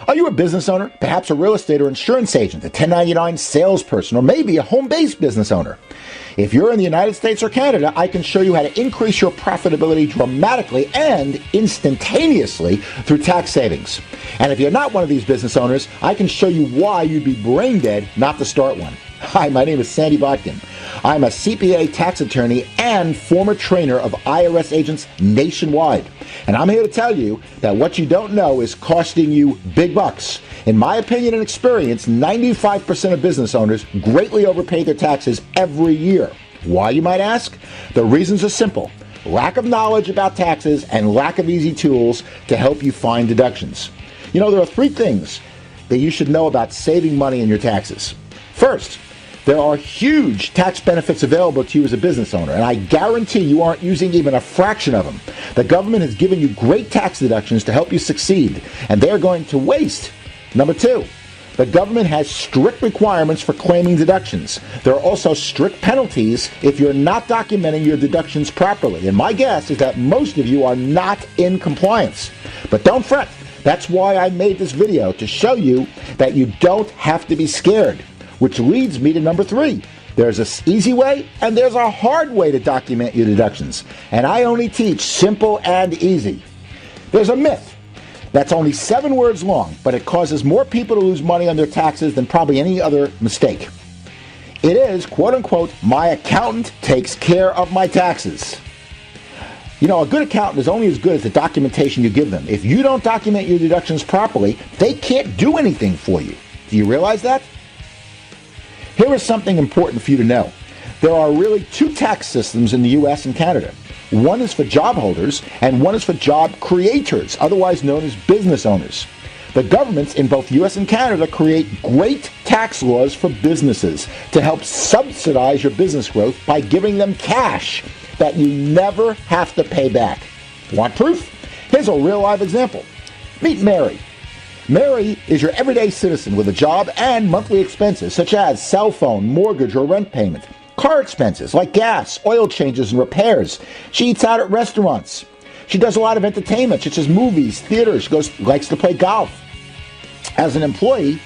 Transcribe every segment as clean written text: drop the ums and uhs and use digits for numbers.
Are you a business owner, perhaps a real estate or insurance agent, a 1099 salesperson, or maybe a home-based business owner? If you're in the United States or Canada, I can show you how to increase your profitability dramatically and instantaneously through tax savings. And if you're not one of these business owners, I can show you why you'd be brain dead not to start one. Hi, my name is Sandy Botkin. I'm a CPA tax attorney and former trainer of IRS agents nationwide. And I'm here to tell you that what you don't know is costing you big bucks. In my opinion and experience, 95% of business owners greatly overpay their taxes every year. Why, you might ask? The reasons are simple: lack of knowledge about taxes and lack of easy tools to help you find deductions. You know, there are three things that you should know about saving money in your taxes. First, there are huge tax benefits available to you as a business owner, and I guarantee you aren't using even a fraction of them. The government has given you great tax deductions to help you succeed, and they're going to waste. Number two, the government has strict requirements for claiming deductions. There are also strict penalties if you're not documenting your deductions properly, and my guess is that most of you are not in compliance. But don't fret. That's why I made this video, to show you that you don't have to be scared. Which leads me to number three. There's an easy way and there's a hard way to document your deductions. And I only teach simple and easy. There's a myth that's only 7 words long, but it causes more people to lose money on their taxes than probably any other mistake. It is, quote unquote, my accountant takes care of my taxes. You know, a good accountant is only as good as the documentation you give them. If you don't document your deductions properly, they can't do anything for you. Do you realize that? Here is something important for you to know. There are really 2 tax systems in the U.S. and Canada. One is for job holders and one is for job creators, otherwise known as business owners. The governments in both U.S. and Canada create great tax laws for businesses to help subsidize your business growth by giving them cash that you never have to pay back. Want proof? Here's a real live example. Meet Mary. Mary is your everyday citizen with a job and monthly expenses such as cell phone, mortgage, or rent payment. Car expenses like gas, oil changes, and repairs. She eats out at restaurants. She does a lot of entertainment such as movies, theaters. She likes to play golf. As an employee,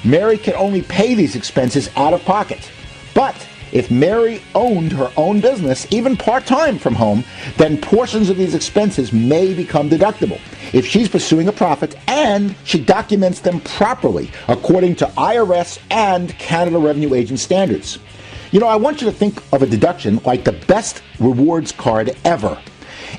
Mary can only pay these expenses out of pocket. But if Mary owned her own business, even part-time from home, then portions of these expenses may become deductible if she's pursuing a profit and she documents them properly according to IRS and Canada Revenue Agent standards. You know, I want you to think of a deduction like the best rewards card ever.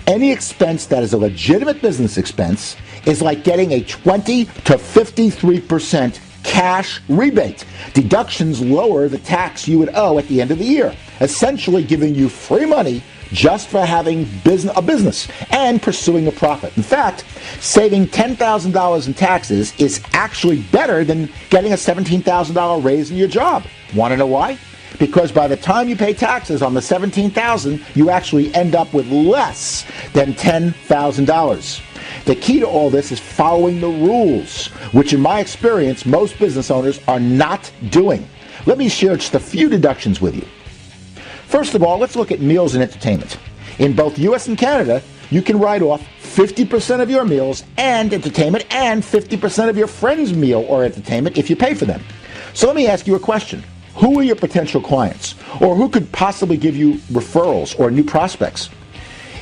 Any expense that is a legitimate business expense is like getting a 20 to 53% cash rebate. Deductions lower the tax you would owe at the end of the year, essentially giving you free money just for having a business and pursuing a profit. In fact, saving $10,000 in taxes is actually better than getting a $17,000 raise in your job. Want to know why? Because by the time you pay taxes on the $17,000, you actually end up with less than $10,000. The key to all this is following the rules, which in my experience, most business owners are not doing. Let me share just a few deductions with you. First of all, let's look at meals and entertainment. In both U.S. and Canada, you can write off 50% of your meals and entertainment and 50% of your friend's meal or entertainment if you pay for them. So let me ask you a question. Who are your potential clients? Or who could possibly give you referrals or new prospects?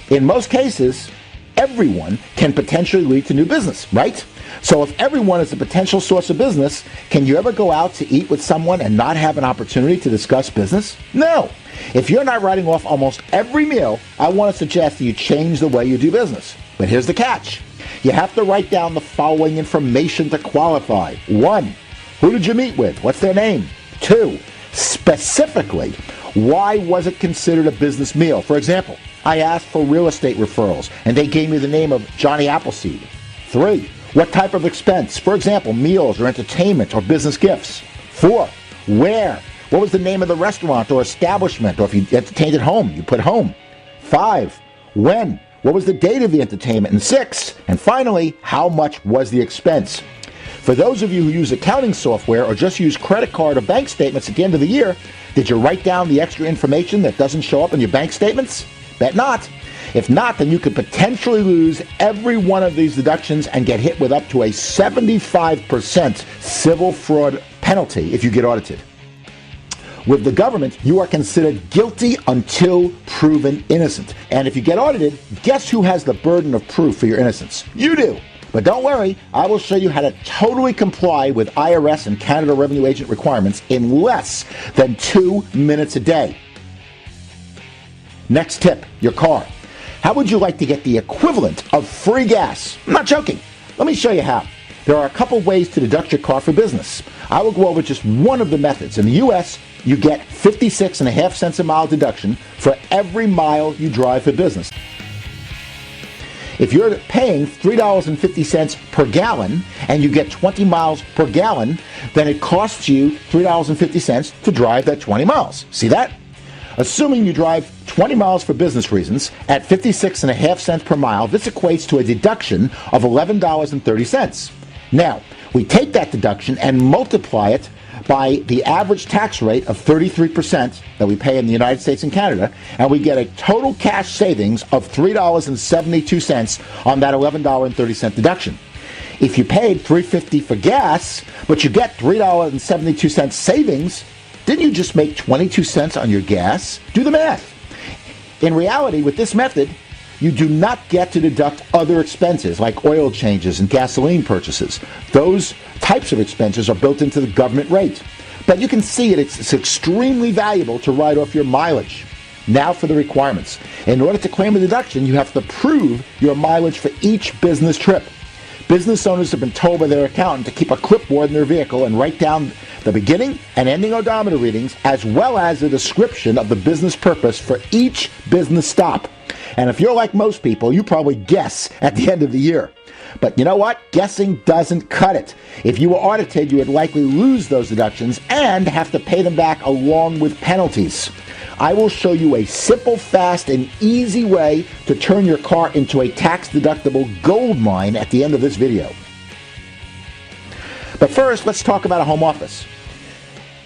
In most cases, everyone can potentially lead to new business, right? So if everyone is a potential source of business, can you ever go out to eat with someone and not have an opportunity to discuss business? No. If you're not writing off almost every meal, I want to suggest that you change the way you do business. But here's the catch. You have to write down the following information to qualify. 1, who did you meet with? What's their name? 2, specifically, why was it considered a business meal? For example, I asked for real estate referrals, and they gave me the name of Johnny Appleseed. 3, what type of expense? For example, meals or entertainment or business gifts. 4, where? What was the name of the restaurant or establishment? Or if you entertained at home, you put home. 5, when? What was the date of the entertainment? And 6, and finally, how much was the expense? For those of you who use accounting software or just use credit card or bank statements at the end of the year, did you write down the extra information that doesn't show up in your bank statements? Bet not. If not, then you could potentially lose every one of these deductions and get hit with up to a 75% civil fraud penalty if you get audited. With the government, you are considered guilty until proven innocent. And if you get audited, guess who has the burden of proof for your innocence? You do. But don't worry, I will show you how to totally comply with IRS and Canada Revenue Agent requirements in less than 2 minutes a day. Next tip, your car. How would you like to get the equivalent of free gas? I'm not joking. Let me show you how. There are a couple ways to deduct your car for business. I will go over just one of the methods. In the U.S., you get 56.5 cents a mile deduction for every mile you drive for business. If you're paying $3.50 per gallon and you get 20 miles per gallon, then it costs you $3.50 to drive that 20 miles. See that? Assuming you drive 20 miles for business reasons at 56.5 cents per mile, this equates to a deduction of $11.30. Now, we take that deduction and multiply it by the average tax rate of 33% that we pay in the United States and Canada, and we get a total cash savings of $3.72 on that $11.30 deduction. If you paid $3.50 for gas, but you get $3.72 savings, didn't you just make 22 cents on your gas? Do the math. In reality, with this method, you do not get to deduct other expenses like oil changes and gasoline purchases. Those types of expenses are built into the government rate. But you can see it's extremely valuable to write off your mileage. Now for the requirements. In order to claim a deduction, you have to prove your mileage for each business trip. Business owners have been told by their accountant to keep a clipboard in their vehicle and write down the beginning and ending odometer readings, as well as a description of the business purpose for each business stop. And if you're like most people, you probably guess at the end of the year. But you know what? Guessing doesn't cut it. If you were audited, you would likely lose those deductions and have to pay them back along with penalties. I will show you a simple, fast, and easy way to turn your car into a tax-deductible gold mine at the end of this video. But first, let's talk about a home office.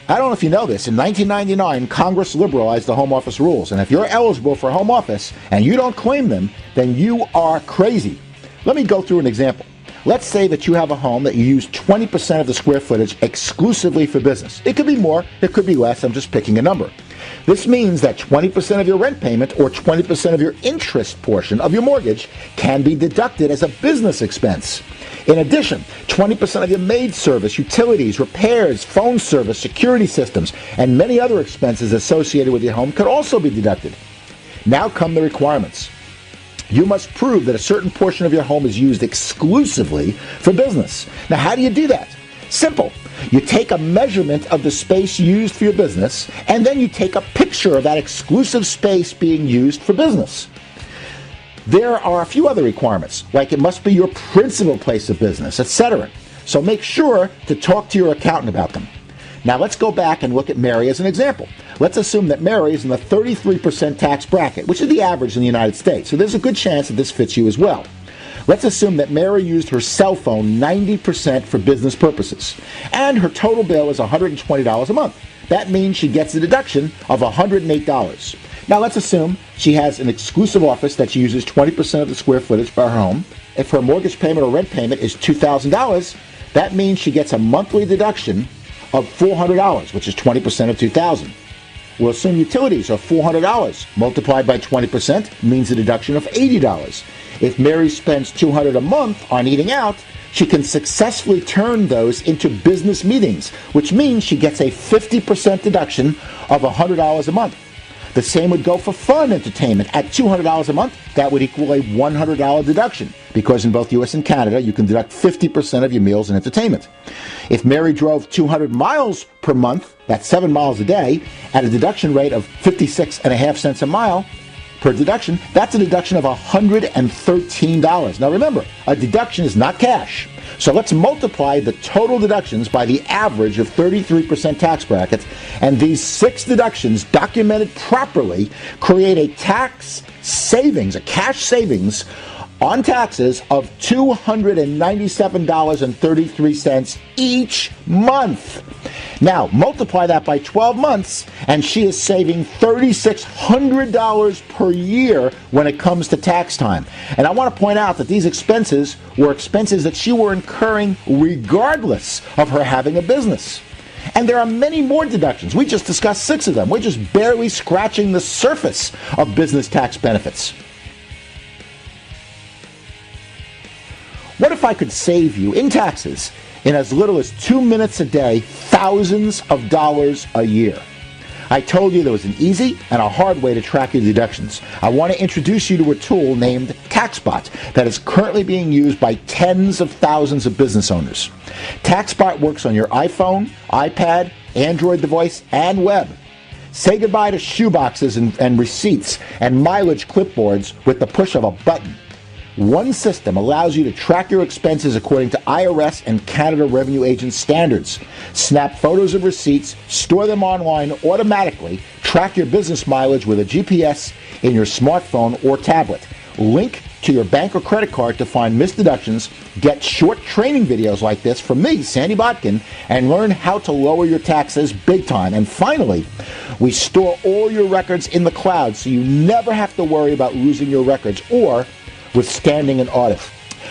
I don't know if you know this, in 1999, Congress liberalized the home office rules, and if you're eligible for a home office and you don't claim them, then you are crazy. Let me go through an example. Let's say that you have a home that you use 20% of the square footage exclusively for business. It could be more, it could be less, I'm just picking a number. This means that 20% of your rent payment or 20% of your interest portion of your mortgage can be deducted as a business expense. In addition, 20% of your maid service, utilities, repairs, phone service, security systems, and many other expenses associated with your home could also be deducted. Now come the requirements. You must prove that a certain portion of your home is used exclusively for business. Now, how do you do that? Simple. You take a measurement of the space used for your business, and then you take a picture of that exclusive space being used for business. There are a few other requirements, like it must be your principal place of business, etc. So make sure to talk to your accountant about them. Now let's go back and look at Mary as an example. Let's assume that Mary is in the 33% tax bracket, which is the average in the United States. So there's a good chance that this fits you as well. Let's assume that Mary used her cell phone 90% for business purposes, and her total bill is $120 a month. That means she gets a deduction of $108. Now let's assume she has an exclusive office that she uses 20% of the square footage for her home. If her mortgage payment or rent payment is $2,000, that means she gets a monthly deduction of $400, which is 20% of $2,000. We'll assume utilities are $400. Multiplied by 20% means a deduction of $80. If Mary spends $200 a month on eating out, she can successfully turn those into business meetings, which means she gets a 50% deduction of $100 a month. The same would go for fun entertainment. At $200 a month, that would equal a $100 deduction, because in both US and Canada, you can deduct 50% of your meals and entertainment. If Mary drove 200 miles per month, that's 7 miles a day, at a deduction rate of 56.5 cents a mile per deduction, that's a deduction of $113. Now remember, a deduction is not cash. So let's multiply the total deductions by the average of 33% tax brackets, and these 6 deductions, documented properly, create a tax savings, a cash savings on taxes of $297.33 each month. Now, multiply that by 12 months, and she is saving $3,600 per year when it comes to tax time. And I want to point out that these expenses were expenses that she were incurring regardless of her having a business. And there are many more deductions. We just discussed 6 of them. We're just barely scratching the surface of business tax benefits. What if I could save you in taxes in as little as 2 minutes a day, thousands of dollars a year? I told you there was an easy and a hard way to track your deductions. I want to introduce you to a tool named TaxBot that is currently being used by tens of thousands of business owners. TaxBot works on your iPhone, iPad, Android device, and web. Say goodbye to shoeboxes and receipts and mileage clipboards with the push of a button. One system allows you to track your expenses according to IRS and Canada Revenue Agent standards. Snap photos of receipts, store them online automatically, track your business mileage with a GPS in your smartphone or tablet. Link to your bank or credit card to find missed deductions, get short training videos like this from me, Sandy Botkin, and learn how to lower your taxes big time. And finally, we store all your records in the cloud so you never have to worry about losing your records or withstanding an audit.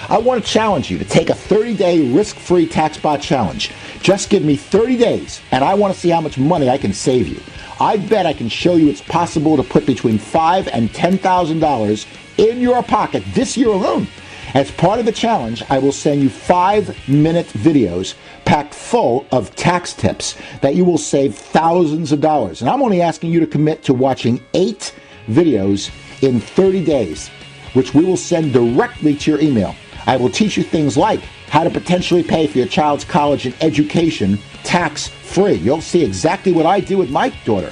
I want to challenge you to take a 30-day risk-free TaxBot challenge. Just give me 30 days, and I want to see how much money I can save you. I bet I can show you it's possible to put between $5,000 and $10,000 in your pocket this year alone. As part of the challenge, I will send you 5-minute videos packed full of tax tips that you will save thousands of dollars. And I'm only asking you to commit to watching 8 videos in 30 days. Which we will send directly to your email. I will teach you things like how to potentially pay for your child's college and education tax-free. You'll see exactly what I do with my daughter.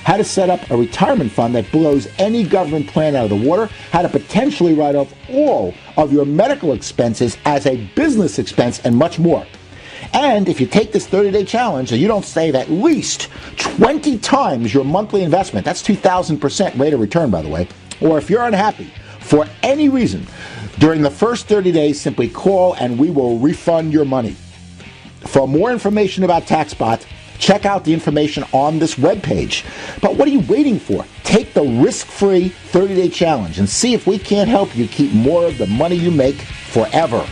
How to set up a retirement fund that blows any government plan out of the water. How to potentially write off all of your medical expenses as a business expense, and much more. And if you take this 30-day challenge and you don't save at least 20 times your monthly investment, that's 2,000% rate of return, by the way, or if you're unhappy for any reason, during the first 30 days, simply call and we will refund your money. For more information about TaxBot, check out the information on this webpage. But what are you waiting for? Take the risk-free 30-day challenge and see if we can't help you keep more of the money you make forever.